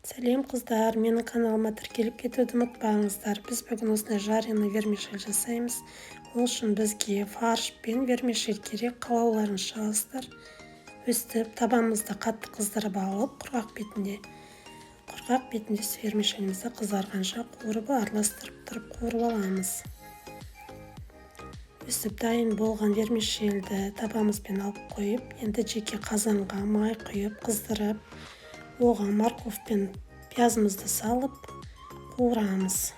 Сәлем қыздар, менің каналыма тіркеліп кетуді ұмытпаңыздар. Біз бүгін осындай жареный вермишель жасаймыз. Ол үшін бізге фарш пен вермишель керек. Қалауларыңызша алыңыздар. Өстіп табанымызды қатты қыздырып алып, құрғақ бетінде вермишелімізді қызарғанша қуырып араластырып тұрып қуырып аламыз. Өстіп дайын болған вермишельді табанымызбен алып қойып, енді жеке қазанға май құйып қыздырып, оған морковь пен пиязымызды салып қуырамыз.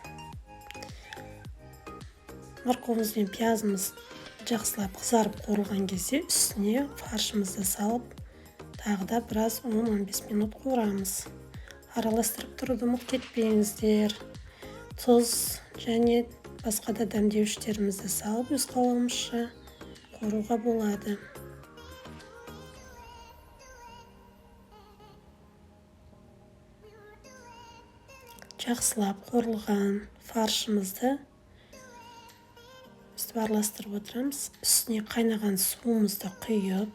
Морковымыз бен пиязымыз жақсылап қызарып қуырылған кезде үстіне фаршымызды салып, тағы да біраз 10-15 минут қуырамыз. Араластырып тұруды ұмытып кетпеңіздер. Тұз және басқа да дәмдеуіштерімізді салып, өз қалауымызша қуыруға болады. Жақсылап қуырылған фаршымызды өстіп араластырып отырамыз. Үстіне қайнаған суымызды құйып,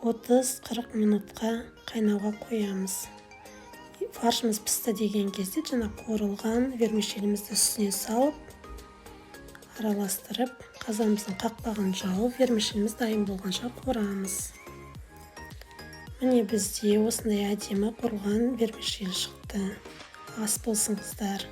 отыз 40 минутқа қайнауға қоямыз. Фаршымыз пісті деген кезде жаңа қуырылған вермишелімізді үстіне салып, араластырып, қазанымыздың қақпағын жауып, вермишеліміз дайын болғанша қуырамыз. Міне бізде осындай әдемі қуырылған вермишель шықты. Ас болсын қыздар.